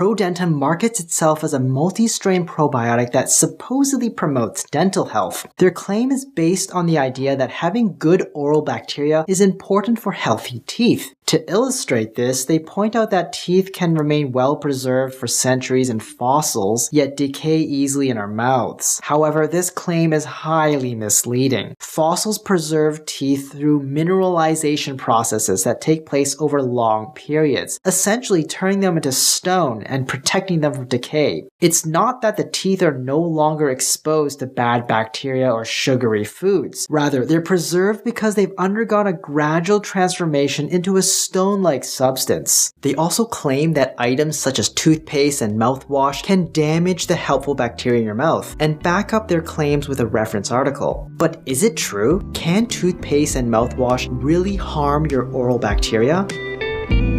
ProDentim markets itself as a multi-strain probiotic that supposedly promotes dental health. Their claim is based on the idea that having good oral bacteria is important for healthy teeth. To illustrate this, they point out that teeth can remain well preserved for centuries in fossils, yet decay easily in our mouths. However, this claim is highly misleading. Fossils preserve teeth through mineralization processes that take place over long periods, essentially turning them into stone and protecting them from decay. It's not that the teeth are no longer exposed to bad bacteria or sugary foods. Rather, they're preserved because they've undergone a gradual transformation into a stone-like substance. They also claim that items such as toothpaste and mouthwash can damage the helpful bacteria in your mouth, and back up their claims with a reference article. But is it true? Can toothpaste and mouthwash really harm your oral bacteria?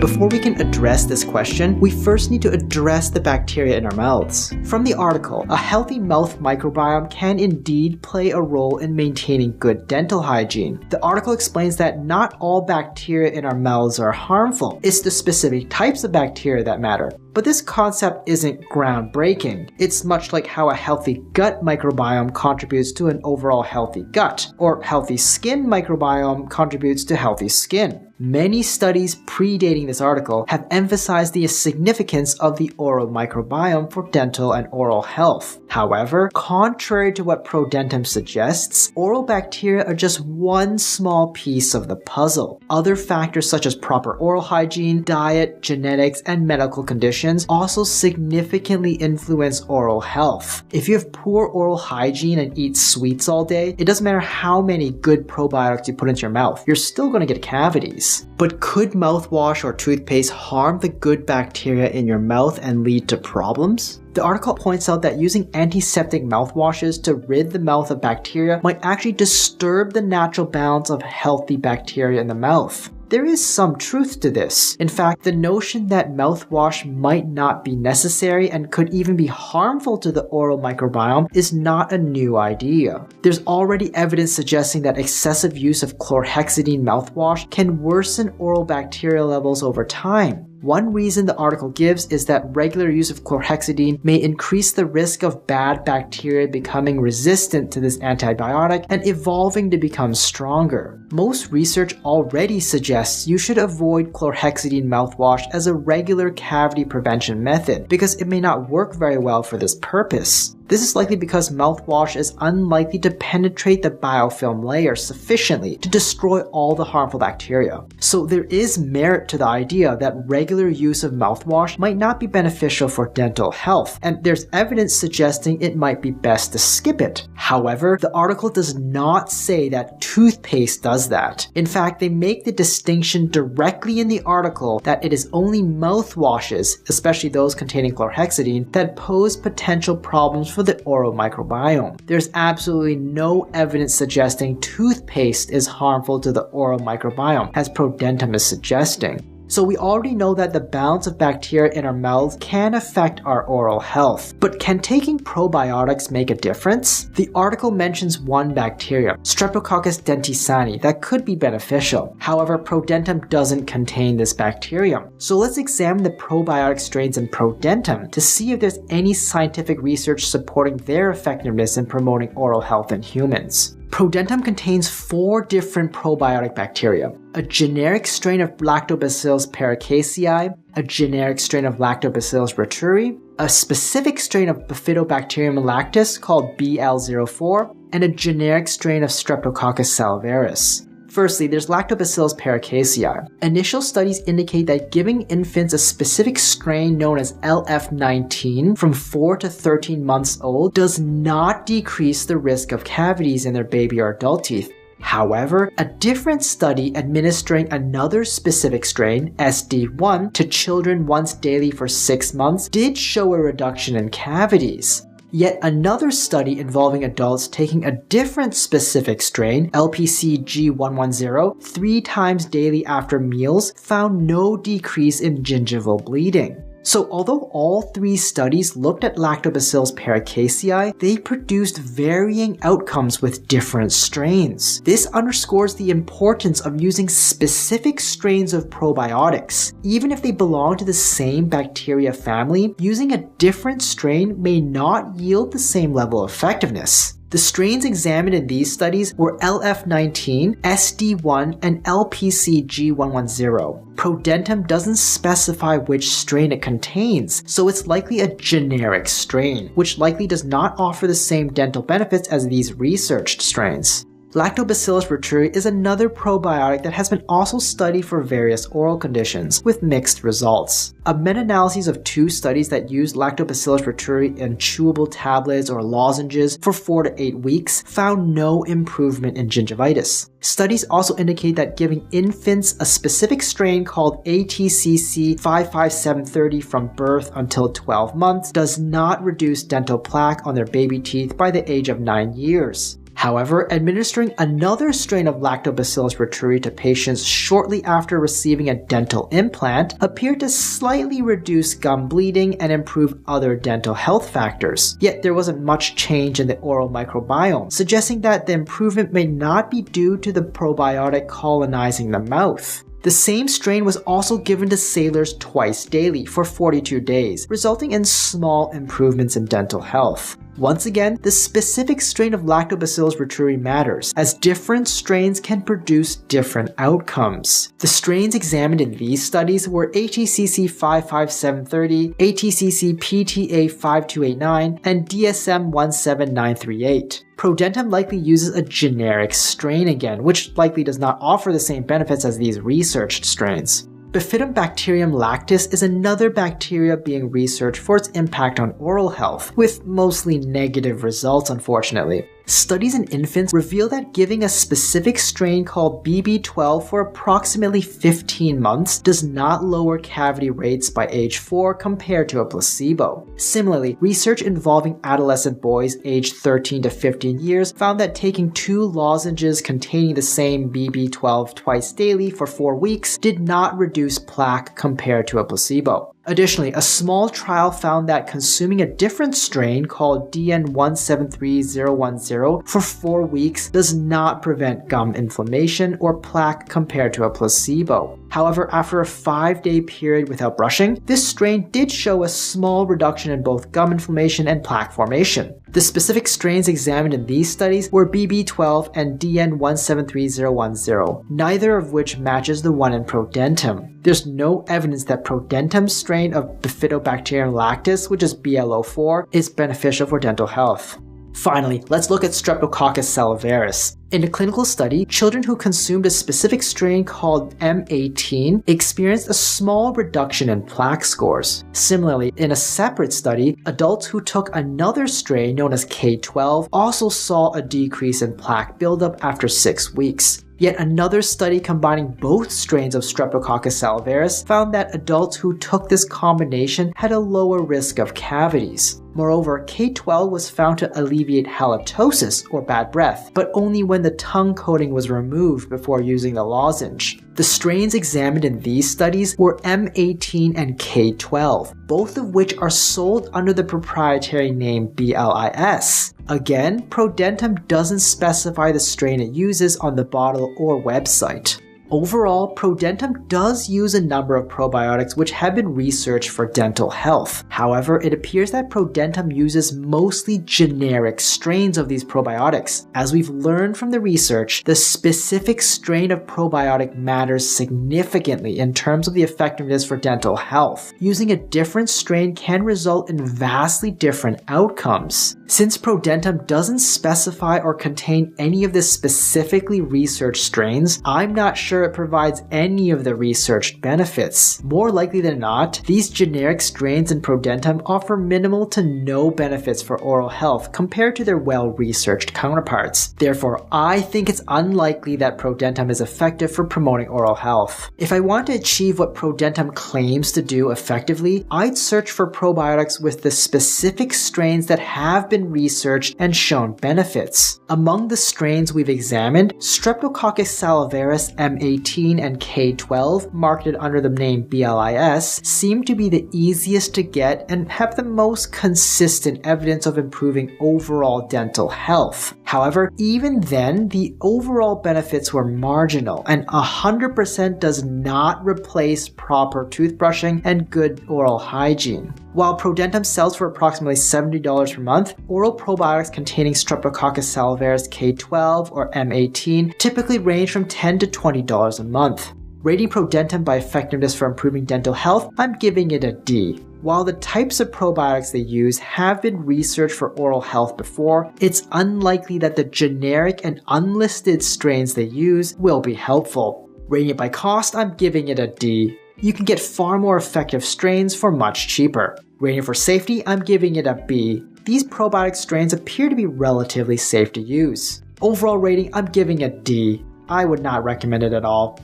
Before we can address this question, we first need to address the bacteria in our mouths. From the article, a healthy mouth microbiome can indeed play a role in maintaining good dental hygiene. The article explains that not all bacteria in our mouths are harmful. It's the specific types of bacteria that matter. But this concept isn't groundbreaking. It's much like how a healthy gut microbiome contributes to an overall healthy gut, or healthy skin microbiome contributes to healthy skin. Many studies predating this article have emphasized the significance of the oral microbiome for dental and oral health. However, contrary to what ProDentim suggests, oral bacteria are just one small piece of the puzzle. Other factors such as proper oral hygiene, diet, genetics, and medical conditions also significantly influence oral health. If you have poor oral hygiene and eat sweets all day, it doesn't matter how many good probiotics you put into your mouth, you're still going to get cavities. But could mouthwash or toothpaste harm the good bacteria in your mouth and lead to problems? The article points out that using antiseptic mouthwashes to rid the mouth of bacteria might actually disturb the natural balance of healthy bacteria in the mouth. There is some truth to this. In fact, the notion that mouthwash might not be necessary and could even be harmful to the oral microbiome is not a new idea. There's already evidence suggesting that excessive use of chlorhexidine mouthwash can worsen oral bacteria levels over time. One reason the article gives is that regular use of chlorhexidine may increase the risk of bad bacteria becoming resistant to this antibiotic and evolving to become stronger. Most research already suggests you should avoid chlorhexidine mouthwash as a regular cavity prevention method because it may not work very well for this purpose. This is likely because mouthwash is unlikely to penetrate the biofilm layer sufficiently to destroy all the harmful bacteria. So there is merit to the idea that regular use of mouthwash might not be beneficial for dental health, and there's evidence suggesting it might be best to skip it. However, the article does not say that toothpaste does that. In fact, they make the distinction directly in the article that it is only mouthwashes, especially those containing chlorhexidine, that pose potential problems for the oral microbiome. There's absolutely no evidence suggesting toothpaste is harmful to the oral microbiome, as ProDentim is suggesting. So we already know that the balance of bacteria in our mouths can affect our oral health. But can taking probiotics make a difference? The article mentions one bacteria, Streptococcus dentisani, that could be beneficial. However, ProDentim doesn't contain this bacterium. So let's examine the probiotic strains in ProDentim to see if there's any scientific research supporting their effectiveness in promoting oral health in humans. ProDentim contains 4 different probiotic bacteria: a generic strain of Lactobacillus paracasei, a generic strain of Lactobacillus reuteri, a specific strain of Bifidobacterium lactis called BL04, and a generic strain of Streptococcus salivarius. Firstly, there's Lactobacillus paracasei. Initial studies indicate that giving infants a specific strain known as LF19 from 4 to 13 months old does not decrease the risk of cavities in their baby or adult teeth. However, a different study administering another specific strain, SD1, to children once daily for 6 months did show a reduction in cavities. Yet another study involving adults taking a different specific strain, LPC-G110, 3 times daily after meals found no decrease in gingival bleeding. So although all 3 studies looked at Lactobacillus paracasei, they produced varying outcomes with different strains. This underscores the importance of using specific strains of probiotics. Even if they belong to the same bacteria family, using a different strain may not yield the same level of effectiveness. The strains examined in these studies were LF19, SD1, and LPCG110. ProDentim doesn't specify which strain it contains, so it's likely a generic strain, which likely does not offer the same dental benefits as these researched strains. Lactobacillus reuteri is another probiotic that has been also studied for various oral conditions, with mixed results. A meta-analysis of 2 studies that used Lactobacillus reuteri in chewable tablets or lozenges for 4 to 8 weeks found no improvement in gingivitis. Studies also indicate that giving infants a specific strain called ATCC 55730 from birth until 12 months does not reduce dental plaque on their baby teeth by the age of 9 years. However, administering another strain of Lactobacillus reuteri to patients shortly after receiving a dental implant appeared to slightly reduce gum bleeding and improve other dental health factors. Yet there wasn't much change in the oral microbiome, suggesting that the improvement may not be due to the probiotic colonizing the mouth. The same strain was also given to sailors twice daily for 42 days, resulting in small improvements in dental health. Once again, the specific strain of Lactobacillus reuteri matters, as different strains can produce different outcomes. The strains examined in these studies were ATCC 55730, ATCC PTA 5289, and DSM 17938. ProDentim likely uses a generic strain again, which likely does not offer the same benefits as these researched strains. Bifidobacterium lactis is another bacteria being researched for its impact on oral health, with mostly negative results, unfortunately. Studies in infants reveal that giving a specific strain called BB12 for approximately 15 months does not lower cavity rates by age 4 compared to a placebo. Similarly, research involving adolescent boys aged 13 to 15 years found that taking 2 lozenges containing the same BB12 twice daily for 4 weeks did not reduce plaque compared to a placebo. Additionally, a small trial found that consuming a different strain called DN173010 for 4 weeks does not prevent gum inflammation or plaque compared to a placebo. However, after a 5-day period without brushing, this strain did show a small reduction in both gum inflammation and plaque formation. The specific strains examined in these studies were BB12 and DN173010, neither of which matches the one in ProDentim. There's no evidence that ProDentim's strain of Bifidobacterium lactis, which is BLO4, is beneficial for dental health. Finally, let's look at Streptococcus salivarius. In a clinical study, children who consumed a specific strain called M18 experienced a small reduction in plaque scores. Similarly, in a separate study, adults who took another strain known as K12 also saw a decrease in plaque buildup after 6 weeks. Yet another study combining both strains of Streptococcus salivarius found that adults who took this combination had a lower risk of cavities. Moreover, K12 was found to alleviate halitosis, or bad breath, but only when the tongue coating was removed before using the lozenge. The strains examined in these studies were M18 and K12, both of which are sold under the proprietary name BLIS. Again, ProDentim doesn't specify the strain it uses on the bottle or website. Overall, ProDentim does use a number of probiotics which have been researched for dental health. However, it appears that ProDentim uses mostly generic strains of these probiotics. As we've learned from the research, the specific strain of probiotic matters significantly in terms of the effectiveness for dental health. Using a different strain can result in vastly different outcomes. Since ProDentim doesn't specify or contain any of the specifically researched strains, I'm not sure it provides any of the researched benefits. More likely than not, these generic strains in ProDentim offer minimal to no benefits for oral health compared to their well-researched counterparts. Therefore, I think it's unlikely that ProDentim is effective for promoting oral health. If I want to achieve what ProDentim claims to do effectively, I'd search for probiotics with the specific strains that have been researched and shown benefits. Among the strains we've examined, Streptococcus salivarius M18 M18 and K12, marketed under the name BLIS, seem to be the easiest to get and have the most consistent evidence of improving overall dental health. However, even then, the overall benefits were marginal, and 100% does not replace proper toothbrushing and good oral hygiene. While ProDentim sells for approximately $70 per month, oral probiotics containing Streptococcus salivarius K12 or M18 typically range from $10 to $20 a month. Rating ProDentim by effectiveness for improving dental health, I'm giving it a D. While the types of probiotics they use have been researched for oral health before, it's unlikely that the generic and unlisted strains they use will be helpful. Rating it by cost, I'm giving it a D. You can get far more effective strains for much cheaper. Rating for safety, I'm giving it a B. These probiotic strains appear to be relatively safe to use. Overall rating, I'm giving a D. I would not recommend it at all.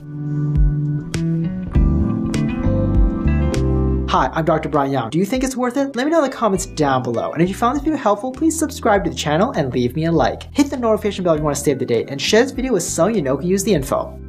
Hi, I'm Dr. Brian Young. Do you think it's worth it? Let me know in the comments down below. And if you found this video helpful, please subscribe to the channel and leave me a like. Hit the notification bell if you want to stay up to date, and share this video with someone you know who can use the info.